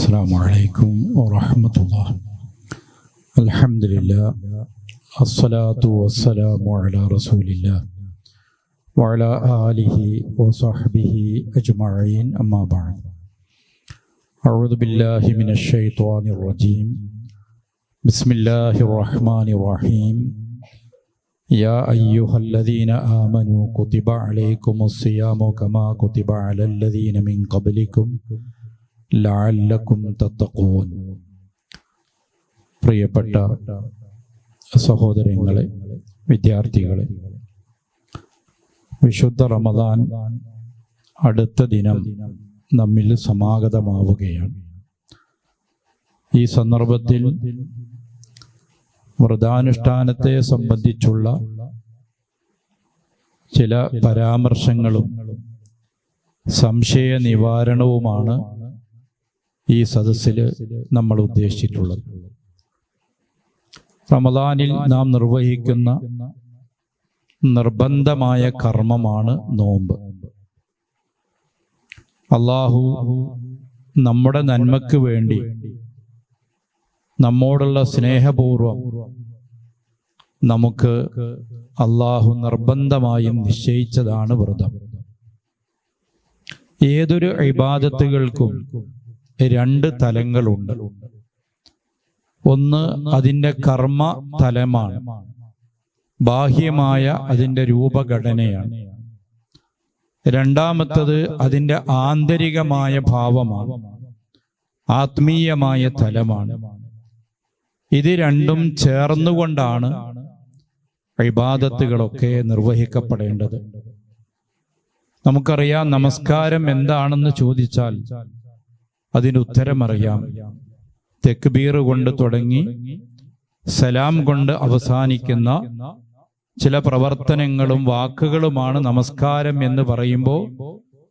السلام عليكم ورحمة الله. الحمد لله، الصلاة والسلام على رسول الله وعلى آله وصحبه أجمعين، أما بعد. أعوذ بالله من الشيطان الرجيم. بسم الله الرحمن الرحيم. يا أيها الذين آمنوا كتب عليكم الصيام كما كتب على الذين من قبلكم ലഅല്ലക്കും തത്തഖൂൻ. പ്രിയപ്പെട്ട സഹോദരങ്ങളെ, വിദ്യാർത്ഥികളെ, വിശുദ്ധ റമദാൻ അടുത്ത ദിനം നമ്മിൽ സമാഗതമാവുകയാണ്. ഈ സന്ദർഭത്തിൽ വ്രതാനുഷ്ഠാനത്തെ സംബന്ധിച്ചുള്ള ചില പരാമർശങ്ങളും സംശയ നിവാരണവുമാണ് ഈ സദസ്സിൽ നമ്മൾ ഉദ്ദേശിച്ചിട്ടുള്ളത്. റമദാനിൽ നാം നിർവഹിക്കുന്ന നിർബന്ധമായ കർമ്മമാണ് നോമ്പ്. അല്ലാഹു നമ്മുടെ നന്മയ്ക്ക് വേണ്ടി നമ്മോടുള്ള സ്നേഹപൂർവം നമുക്ക് അല്ലാഹു നിർബന്ധമായും നിശ്ചയിച്ചതാണ് വ്രതം. ഏതൊരു ഇബാദത്തുകൾക്കും രണ്ട് തലങ്ങളുണ്ട്. ഒന്ന് അതിൻ്റെ കർമ്മ തലമാണ്, ബാഹ്യമായ അതിൻ്റെ രൂപഘടനയാണ്. രണ്ടാമത്തത് അതിൻ്റെ ആന്തരികമായ ഭാവമാണ്, ആത്മീയമായ തലമാണ്. ഇത് രണ്ടും ചേർന്നുകൊണ്ടാണ് ഇബാദത്തുകളൊക്കെ നിർവഹിക്കപ്പെടേണ്ടത്. നമുക്കറിയാം, നമസ്കാരം എന്താണെന്ന് ചോദിച്ചാൽ അതിന് ഉത്തരമറിയാം. തക്ബീർ കൊണ്ട് തുടങ്ങി സലാം കൊണ്ട് അവസാനിക്കുന്ന ചില പ്രവർത്തനങ്ങളും വാക്കുകളുമാണ് നമസ്കാരം എന്ന് പറയുമ്പോൾ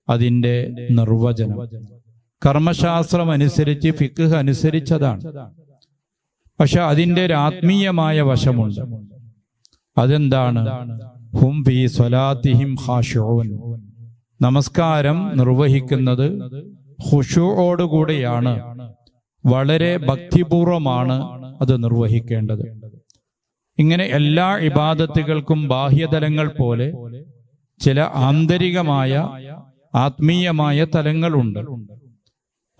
അതിൻ്റെ നിർവചനം. കർമ്മശാസ്ത്രം അനുസരിച്ച്, ഫിഖ് അനുസരിച്ചതാണ്. പക്ഷെ അതിൻ്റെ ഒരു ആത്മീയമായ വശമുണ്ട്. അതെന്താണ്? ഹും ഫീ സ്വലാത്തിഹിം ഖാശിഊൻ. നമസ്കാരം നിർവഹിക്കുന്നത് ഖുശൂഅോടുകൂടിയാണ്, വളരെ ഭക്തിപൂർവമാണ് അത് നിർവഹിക്കേണ്ടത്. ഇങ്ങനെ എല്ലാ ഇബാദത്തുകൾക്കും ബാഹ്യതലങ്ങൾ പോലെ ചില ആന്തരികമായ ആത്മീയമായ തലങ്ങളുണ്ട്.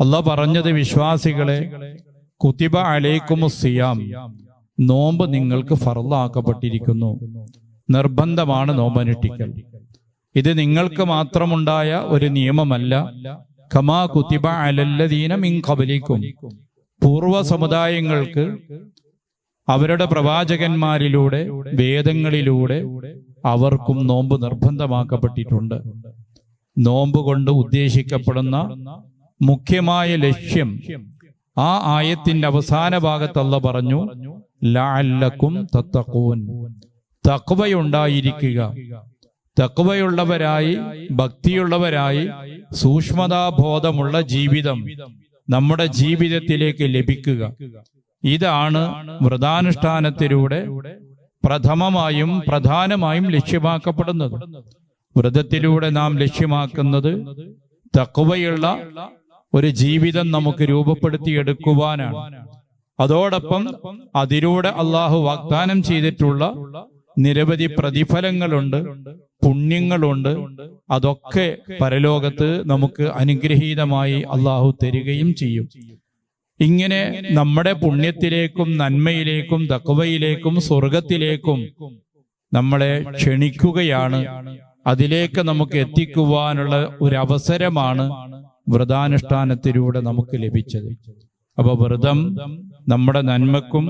അല്ലാഹ് പറഞ്ഞത്, വിശ്വാസികളെ, കുതിബ അലൈക്കുമുസ് സിയാം, നോമ്പ് നിങ്ങൾക്ക് ഫർളാക്കപ്പെട്ടിരിക്കുന്നു, നിർബന്ധമാണ് നോമ്പനുഷ്ഠിക്കൽ. ഇത് നിങ്ങൾക്ക് മാത്രമുണ്ടായ ഒരു നിയമമല്ല. കമാ കുതിബ അലല്ലദീന മിൻ ഖബലിക്കും, പൂർവ സമുദായങ്ങൾക്ക് അവരുടെ പ്രവാചകന്മാരിലൂടെ, വേദങ്ങളിലൂടെ അവർക്കും നോമ്പ് നിർബന്ധമാക്കപ്പെട്ടിട്ടുണ്ട്. നോമ്പ് കൊണ്ട് ഉദ്ദേശിക്കപ്പെടുന്ന മുഖ്യമായ ലക്ഷ്യം ആ ആയത്തിന്റെ അവസാന ഭാഗത്ത് അല്ലാഹ് പറഞ്ഞു, ലഅല്ലക്കും തത്തഖൂൻ, തഖ്വയുണ്ടായിരിക്കുക, തഖ്വയുള്ളവരായി, ഭക്തിയുള്ളവരായി, സൂക്ഷ്മതാബോധമുള്ള ജീവിതം നമ്മുടെ ജീവിതത്തിലേക്ക് ലഭിക്കുക. ഇതാണ് വ്രതാനുഷ്ഠാനത്തിലൂടെ പ്രഥമമായും പ്രധാനമായും ലക്ഷ്യമാക്കപ്പെടുന്നത്. വ്രതത്തിലൂടെ നാം ലക്ഷ്യമാക്കുന്നത് തഖ്വയുള്ള ഒരു ജീവിതം നമുക്ക് രൂപപ്പെടുത്തിയെടുക്കുവാനാണ്. അതോടൊപ്പം അതിലൂടെ അല്ലാഹു വാഗ്ദാനം ചെയ്തിട്ടുള്ള നിരവധി പ്രതിഫലങ്ങളുണ്ട്, പുണ്യങ്ങളുണ്ട്. അതൊക്കെ പരലോകത്ത് നമുക്ക് അനുഗ്രഹീതമായി അല്ലാഹു തരികയും ചെയ്യും. ഇങ്ങനെ നമ്മുടെ പുണ്യത്തിലേക്കും നന്മയിലേക്കും തഖ്വയിലേക്കും സ്വർഗത്തിലേക്കും നമ്മളെ ക്ഷണിക്കുകയാണ്. അതിലേക്ക് നമുക്ക് എത്തിക്കുവാനുള്ള ഒരു അവസരമാണ് വ്രതാനുഷ്ഠാനത്തിലൂടെ നമുക്ക് ലഭിച്ചത്. അപ്പൊ വ്രതം നമ്മുടെ നന്മക്കും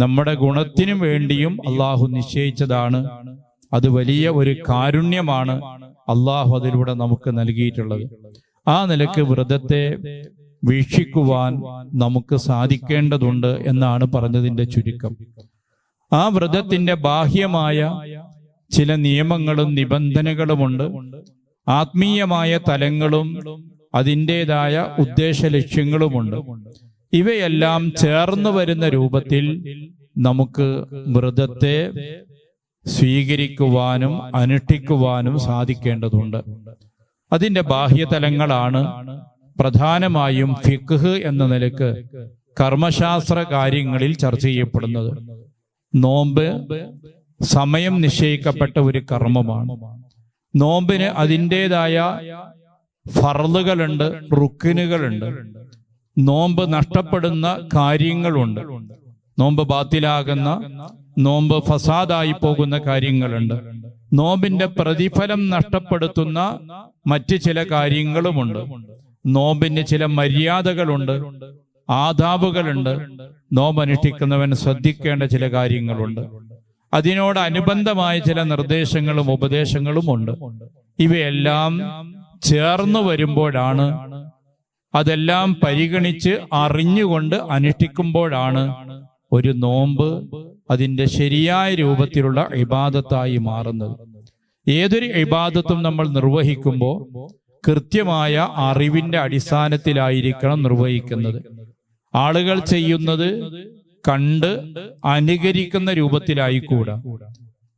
നമ്മുടെ ഗുണത്തിനും വേണ്ടിയും അല്ലാഹു നിശ്ചയിച്ചതാണ്. അത് വലിയ ഒരു കാരുണ്യമാണ് അല്ലാഹു അതിലൂടെ നമുക്ക് നൽകിയിട്ടുള്ളത്. ആ നിലക്ക് വ്രതത്തെ വീക്ഷിക്കുവാൻ നമുക്ക് സാധിക്കേണ്ടതുണ്ട് എന്നാണ് പറഞ്ഞതിൻ്റെ ചുരുക്കം. ആ വ്രതത്തിന്റെ ബാഹ്യമായ ചില നിയമങ്ങളും നിബന്ധനകളുമുണ്ട്. ആത്മീയമായ തലങ്ങളും അതിൻ്റെതായ ഉദ്ദേശ ലക്ഷ്യങ്ങളുമുണ്ട്. ഇവയെല്ലാം ചേർന്ന് വരുന്ന രൂപത്തിൽ നമുക്ക് വ്രതത്തെ സ്വീകരിക്കുവാനും അനുഷ്ഠിക്കുവാനും സാധിക്കേണ്ടതുണ്ട്. അതിൻ്റെ ബാഹ്യതലങ്ങളാണ് പ്രധാനമായും ഫിഖ്ഹ് എന്ന നിലക്ക് കർമ്മശാസ്ത്ര കാര്യങ്ങളിൽ ചർച്ച ചെയ്യപ്പെടുന്നത്. നോമ്പ് സമയം നിശ്ചയിക്കപ്പെട്ട ഒരു കർമ്മമാണ്. നോമ്പിന് അതിൻ്റെതായ ഫർളുകളുണ്ട്, റുക്കിനുകളുണ്ട്. നോമ്പ് നഷ്ടപ്പെടുന്ന കാര്യങ്ങളുണ്ട്. നോമ്പ് ബാത്തിലാകുന്ന, നോമ്പ് ഫസാദായി പോകുന്ന കാര്യങ്ങളുണ്ട്. നോമ്പിന്റെ പ്രതിഫലം നഷ്ടപ്പെടുത്തുന്ന മറ്റ് ചില കാര്യങ്ങളുമുണ്ട്. നോമ്പിന് ചില മര്യാദകളുണ്ട്, ആദാബുകളുണ്ട്. നോമ്പ് അനുഷ്ഠിക്കുന്നവൻ ശ്രദ്ധിക്കേണ്ട ചില കാര്യങ്ങളുണ്ട്. അതിനോടനുബന്ധമായ ചില നിർദ്ദേശങ്ങളും ഉപദേശങ്ങളും ഉണ്ട്. ഇവയെല്ലാം ചേർന്ന് വരുമ്പോഴാണ്, അതെല്ലാം പരിഗണിച്ച് അറിഞ്ഞുകൊണ്ട് അനുഷ്ഠിക്കുമ്പോഴാണ് ഒരു നോമ്പ് അതിൻ്റെ ശരിയായ രൂപത്തിലുള്ള ഇബാദത്തായി മാറുന്നത്. ഏതൊരു ഇബാദത്തും നമ്മൾ നിർവഹിക്കുമ്പോൾ കൃത്യമായ അറിവിന്റെ അടിസ്ഥാനത്തിലായിരിക്കണം നിർവഹിക്കുന്നത്. ആളുകൾ ചെയ്യുന്നത് കണ്ട് അനുകരിക്കുന്ന രൂപത്തിലായിക്കൂടാ.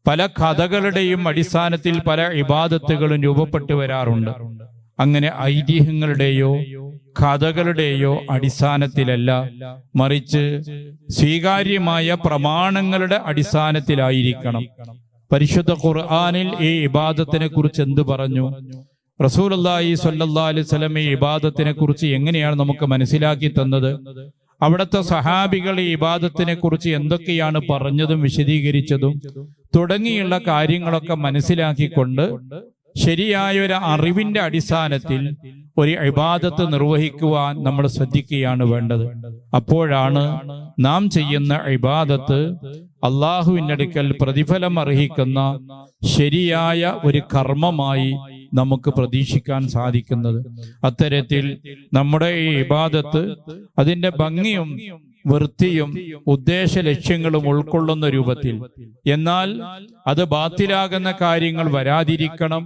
പല കഥകളുടെയും അടിസ്ഥാനത്തിൽ പല ഇബാദത്തുകളും രൂപപ്പെട്ടു വരാറുണ്ട്. അങ്ങനെ ഐതിഹ്യങ്ങളുടെയോ കഥകളുടെയോ അടിസ്ഥാനത്തിലല്ല, മറിച്ച് സ്വീകാര്യമായ പ്രമാണങ്ങളുടെ അടിസ്ഥാനത്തിലായിരിക്കണം. പരിശുദ്ധ ഖുർആനിൽ ഈ ഇബാദത്തിനെ കുറിച്ച് എന്ത് പറഞ്ഞു? റസൂലുള്ളാഹി സ്വല്ലല്ലാഹു അലൈഹി വസല്ലം ഈ ഇബാദത്തിനെ കുറിച്ച് എങ്ങനെയാണ് നമുക്ക് മനസ്സിലാക്കി തന്നത്? അവിടുത്തെ സഹാബികൾ ഈ ഇബാദത്തിനെ കുറിച്ച് എന്തൊക്കെയാണ് പറഞ്ഞതും വിശദീകരിച്ചതും തുടങ്ങിയുള്ള കാര്യങ്ങളൊക്കെ മനസ്സിലാക്കിക്കൊണ്ട് ശരിയായ ഒരു അറിവിന്റെ അടിസ്ഥാനത്തിൽ ഒരു ഇബാദത്ത് നിർവഹിക്കുവാൻ നമ്മൾ ശ്രദ്ധിക്കുകയാണ് വേണ്ടത്. അപ്പോഴാണ് നാം ചെയ്യുന്ന ഇബാദത്ത് അള്ളാഹുവിന്റെ അടുക്കൽ പ്രതിഫലം അർഹിക്കുന്ന ശരിയായ ഒരു കർമ്മമായി നമുക്ക് പ്രതീക്ഷിക്കാൻ സാധിക്കുന്നത്. അത്തരത്തിൽ നമ്മുടെ ഈ ഇബാദത്ത് അതിന്റെ ഭംഗിയും വൃത്തിയും ഉദ്ദേശ ലക്ഷ്യങ്ങളും ഉൾക്കൊള്ളുന്ന രൂപത്തിൽ, എന്നാൽ അത് ബാത്തിലാകുന്ന കാര്യങ്ങൾ വരാതിരിക്കണം.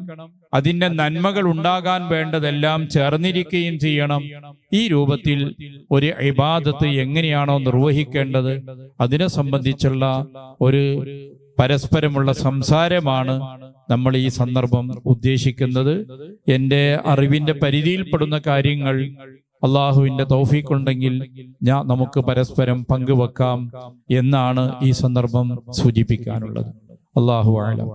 അതിന്റെ നന്മകൾ ഉണ്ടാകാൻ വേണ്ടതെല്ലാം ചേർന്നിരിക്കുകയും ചെയ്യണം. ഈ രൂപത്തിൽ ഒരു ഇബാദത്ത് എങ്ങനെയാണോ നിർവഹിക്കേണ്ടത് അതിനെ സംബന്ധിച്ചുള്ള ഒരു പരസ്പരമുള്ള സംസാരമാണ് നമ്മൾ ഈ സന്ദർഭം ഉദ്ദേശിക്കുന്നത്. എൻ്റെ അറിവിന്റെ പരിധിയിൽപ്പെടുന്ന കാര്യങ്ങൾ അള്ളാഹുവിന്റെ തൗഫീഖ് ഉണ്ടെങ്കിൽ നമുക്ക് പരസ്പരം പങ്കുവെക്കാം എന്നാണ് ഈ സന്ദർഭം സൂചിപ്പിക്കാനുള്ളത്. അല്ലാഹു അഅലം.